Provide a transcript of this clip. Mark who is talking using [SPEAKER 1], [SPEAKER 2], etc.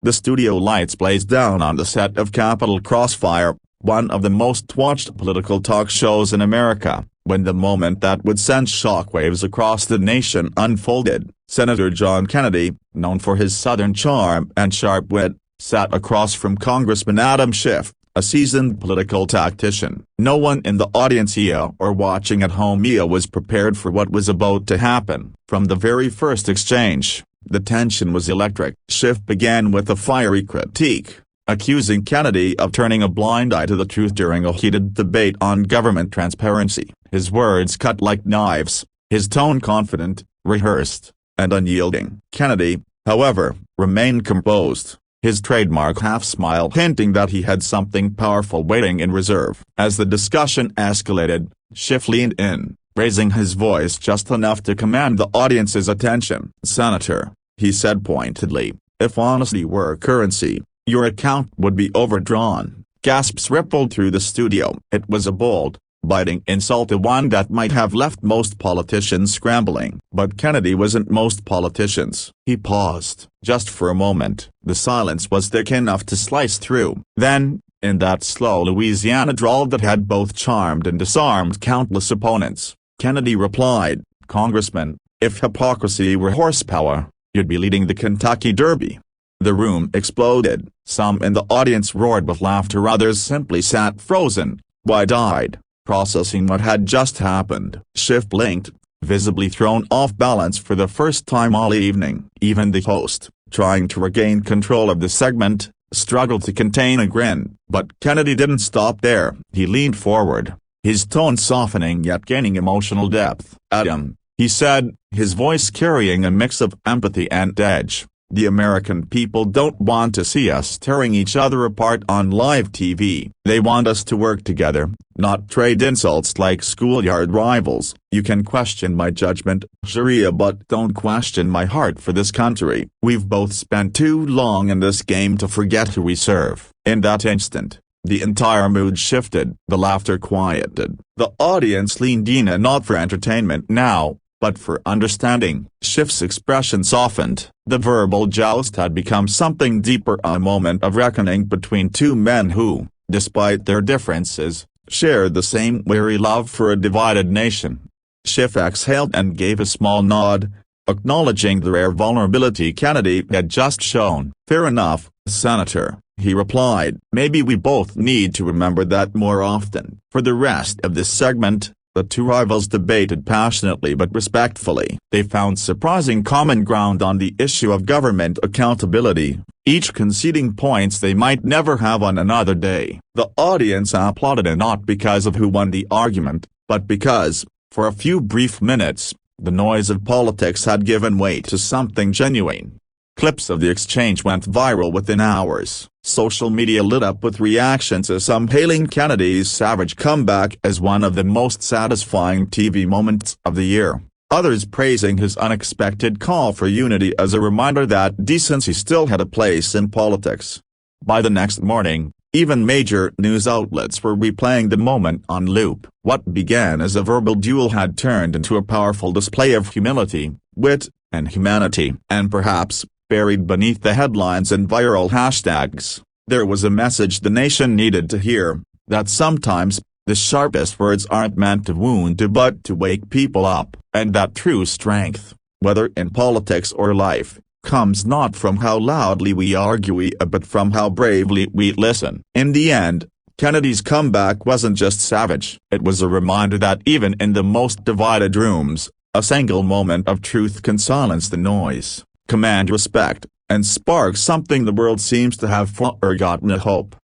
[SPEAKER 1] The studio lights blazed down on the set of Capitol Crossfire, one of the most watched political talk shows in America, when the moment that would send shockwaves across the nation unfolded. Senator John Kennedy, known for his Southern charm and sharp wit, sat across from Congressman Adam Schiff, a seasoned political tactician. No one in the audience here or watching at home here was prepared for what was about to happen. From the very first exchange, the tension was electric. Schiff began with a fiery critique, accusing Kennedy of turning a blind eye to the truth during a heated debate on government transparency. His words cut like knives, his tone confident, rehearsed, and unyielding. Kennedy, however, remained composed, his trademark half-smile hinting that he had something powerful waiting in reserve. As the discussion escalated, Schiff leaned in, raising his voice just enough to command the audience's attention. "Senator," he said pointedly, "if honesty were currency, your account would be overdrawn." Gasps rippled through the studio. It was a bold, biting insult, the one that might have left most politicians scrambling. But Kennedy wasn't most politicians. He paused, just for a moment. The silence was thick enough to slice through. Then, in that slow Louisiana drawl that had both charmed and disarmed countless opponents, Kennedy replied, "Congressman, if hypocrisy were horsepower, you'd be leading the Kentucky Derby." The room exploded. Some in the audience roared with laughter, others simply sat frozen, wide-eyed, processing what had just happened. Schiff blinked, visibly thrown off balance for the first time all evening. Even the host, trying to regain control of the segment, struggled to contain a grin. But Kennedy didn't stop there. He leaned forward, his tone softening yet gaining emotional depth. "Adam," he said, his voice carrying a mix of empathy and edge, "the American people don't want to see us tearing each other apart on live TV. They want us to work together, not trade insults like schoolyard rivals. You can question my judgment, Sharia, but don't question my heart for this country. We've both spent too long in this game to forget who we serve." In that instant, the entire mood shifted. The laughter quieted. The audience leaned in, not for entertainment now, but for understanding. Schiff's expression softened. The verbal joust had become something deeper, a moment of reckoning between two men who, despite their differences, shared the same weary love for a divided nation. Schiff exhaled and gave a small nod, acknowledging the rare vulnerability Kennedy had just shown. "Fair enough, Senator," he replied. "Maybe we both need to remember that more often." For the rest of this segment, the two rivals debated passionately but respectfully. They found surprising common ground on the issue of government accountability, each conceding points they might never have on another day. The audience applauded, and not because of who won the argument, but because, for a few brief minutes, the noise of politics had given way to something genuine. Clips of the exchange went viral within hours. Social media lit up with reactions, as some hailing Kennedy's savage comeback as one of the most satisfying TV moments of the year, others praising his unexpected call for unity as a reminder that decency still had a place in politics. By the next morning, even major news outlets were replaying the moment on loop. What began as a verbal duel had turned into a powerful display of humility, wit, and humanity. And perhaps, buried beneath the headlines and viral hashtags, there was a message the nation needed to hear, that sometimes, the sharpest words aren't meant to wound but to wake people up, and that true strength, whether in politics or life, comes not from how loudly we argue but from how bravely we listen. In the end, Kennedy's comeback wasn't just savage. It was a reminder that even in the most divided rooms, a single moment of truth can silence the noise, command respect, and spark something the world seems to have forgotten: a hope.